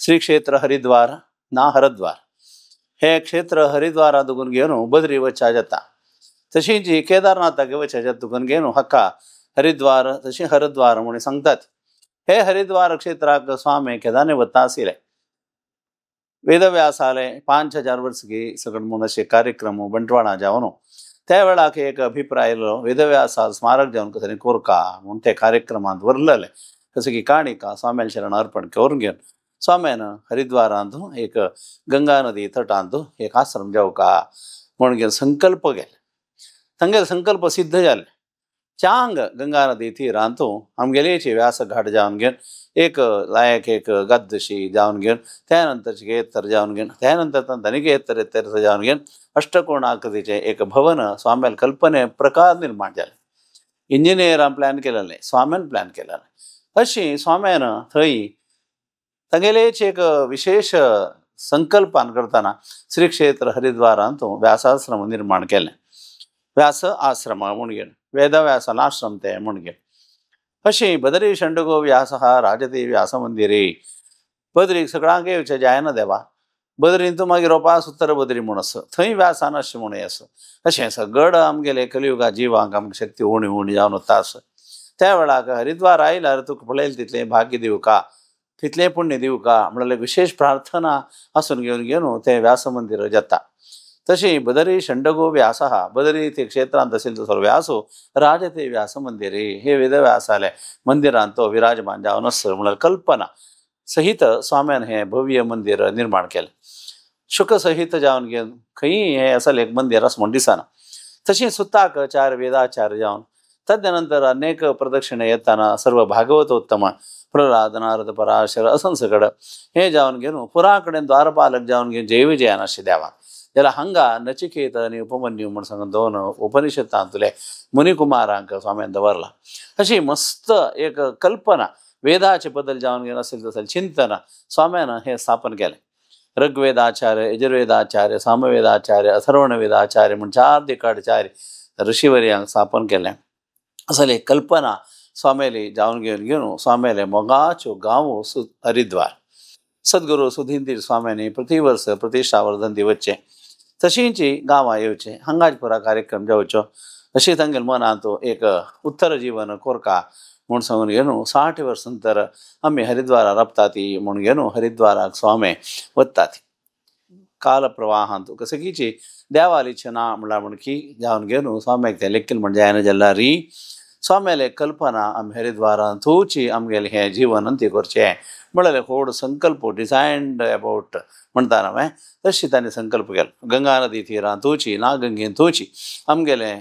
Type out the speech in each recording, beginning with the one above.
श्री क्षेत्र हरिद्वार ना हरद्वार हे क्षेत्र हरिद्वार दुगून घेवन बद्री वचा जाता। तशी जी केदारनाथाक वचच्या दुगून घेवन हक्का हरिद्वार तशी हरद्वार म्हणून सांगतात। हे हरिद्वार क्षेत्राक स्वामी केदारने वता आशिल्ले। वेदव्यासाले 5000 वर्षगी सगळ म्हणून असे कार्यक्रम बंटवाळा जावन त्या वेळाक एक अभिप्राय वेदव्यासा स्मारक जावन कसं कोरका म्हणून ते कार्यक्रमांत वरलेले कसं की काणिका स्वाम्याला शरण अर्पण करून घेवन स्वाम्यानं हरिद्वारांत एक गंगा नदी तटांत एक आश्रम जावका म्हणून घेवन संकल्प केले। तांगेले संकल्प सिद्ध जाले। चांग गंगा नदी तीरांत आमगेलेची व्यास घाट जावन घेवन एक लायक एक गद्दशी जावन घेवन त्यानंतरची एत्तर जावन घेवन त्यानंतर तांणी एत्तर जावन घेवन अष्टकोण आकृतीचे एक भवन स्वाम्याला कल्पने प्रकार निर्माण जाले। इंजिनियरान प्लॅन केलेले, स्वाम्यान प्लॅन केलेले। अशी स्वाम्यानं थंय तांगेलेच एक विशेष संकल्पान करताना श्री क्षेत्र हरिद्वारांत व्यासाश्रम निर्माण केले। व्यास आश्रम म्हणून घेवन वेदव्यासाला आश्रम ते म्हणून घेवन अशी बद्री षंडगो व्यास हा राजते व्यास मंदिरे बद्रीक सगळ्यांक येवचे जायना देवा। बद्रीन तूं मागीर रोपास उत्तर बद्री म्हूण आस थंय व्यासान अशें म्हणून आसा। अशें सगळ आमगेले कलियुगा जिवांक आमकां शक्ती उणी उणी जावन वता आस। त्या वेळाक हरिद्वार आयल्यार तुका पळयलें तितलें भाग्य दिवका तितलें पुण्य दिवका म्हणल्यार विशेष प्रार्थना आसून घेवन तें व्यास मंदिर जाता। तशी बद्री षंडगो व्यास हा बद्री ते क्षेत्रांत असेल तसो व्यासो राजते व्यास मंदिरे हे वेदव्यासाले मंदिरांत तो विराजमान जावन आस म्हणल्यार कल्पना सहित स्वाम्यान हे भव्य मंदिर निर्माण केलें। शुक सहित जावन घेवन खंय हे असल एक मंदिर आस म्हूण दिसना। तशी सुताक 4 वेदाचार्य जावन तदनंतर अनेक प्रदक्षिणे येताना सर्व भागवतोत्तम प्रल्हाद नारद पराशर असंसकड हे जावन घेवन पुरा कडेन द्वारपालक जावन घेवन जय विजयान अशें देवा त्याला हांगा नचिकेत आणि उपमन्यू म्हणून सांगून 2 उपनिषदांतले मुनिकुमारांक स्वाम्यान दवरला। अशी मस्त एक कल्पना वेदाचे बद्दल जावन घेवन असेल तसेल चिंतन स्वाम्यानं हे स्थापन केले। ऋग्वेदाचार्य, यजुर्वेदाचार्य, सामवेदाचार्य, अथर्वण वेदाचार्य म्हणून 4 दिकाडचार्य ऋषीवर्यांक स्थापन केले। असले कल्पना स्वामेली जावन घेवन स्वामेले मोगाच्यो गांव हरिद्वार सद्गुरू सुधींद्र स्वाम्यांनी प्रतिवर्ष प्रतिष्ठावर्धन दिवचे तशींची गांवां येवचे हांगाच पुरा कार्यक्रम जावच्यो अशी तांगेले मनांत एक उत्तर जीवन कोरका म्हूण सांगून घेवन 60 वर्सांतर आमी हरिद्वारा रपताती म्हूण घेवन हरिद्वाराक स्वामी वतात। काल प्रवाहांत कसकीची देवालीचे ना म्हण की जावन घेवन स्वाम्याक ते लेखील म्हणजे जायना जाल्यार री स्वाम्याले कल्पना आमी हरिद्वारांत थोची आमगेलें हें जीवन अंती करचें म्हळ्यार व्हड संकल्प डिजायन्ड अबाउट म्हणटा हांवें तशी तांणी संकल्प केलो। गंगा नदी तीरांत थोची ना गंगेन थोची आमगेलें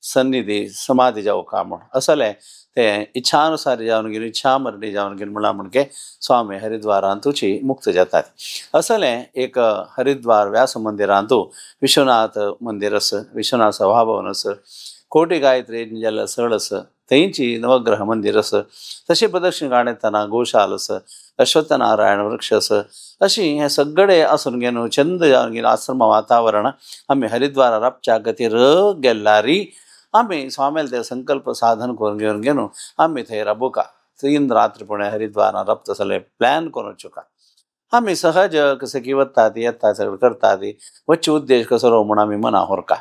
सन्निधी समाधी जावका म्हूण असले ते इच्छानुसार जावन घेवन इच्छा मरणी जावन घेवन म्हणके स्वामी हरिद्वारांत थोची मुक्त जातात। असलें एक हरिद्वार व्यास मंदिरांत विश्वनाथ मंदिर आस, विश्वनाथ सभाभवन आस, कोटी गायत्री जाल्यार सळ आस, थंयची नवग्रह मंदिर आस, तशी प्रदक्षिण काडयतना गोशाल आस, अश्वत्थनारायण वृक्ष आस, अशी हे सगळे आसून घेवन चंद जावन घेवन आश्रम वातावरण आमी हरिद्वारा रपच्या खातीर गेल्लारी आमी स्वामेल ते संकल्प साधन करून घेवन आमी थंय रबुका 3 रात्रीपणे हरिद्वारा रपतसले प्लॅन करून चुका आमी सहज कसे की वतात येतात सगळं करतात वच्चे उद्देश कसो म्हूण आमी मना होरका।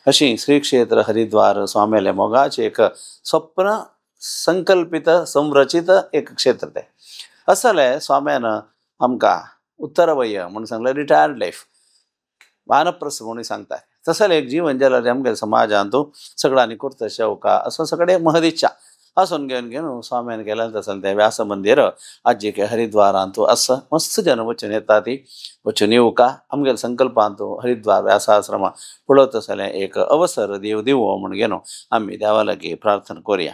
अशी श्री क्षेत्र हरिद्वार स्वामेले मोगाचे एक स्वप्न संकल्पित संरचित एक क्षेत्र ते असले स्वाम्यान आमकां उत्तरवय म्हणून सांगले रिटायर्ड लायफ वानप्रस्थ म्हणून सांगतात तसले एक जीवन जाल्यार आमगे समाजांत सगळ्यांनी करता शेवका असो सगळे महदिच्छा आसून घेवन स्वाम्यान केलें तसलें तें व्यास मंदिर आज के हरिद्वारांत आस मस्त जन वचून येतात वचून येवका आमगे संकल्पांत हरिद्वार व्यासाश्रमा पळोवत तसलें एक अवसर देव दिवो म्हूण घेवन आमी देवा लागीं प्रार्थना करुया।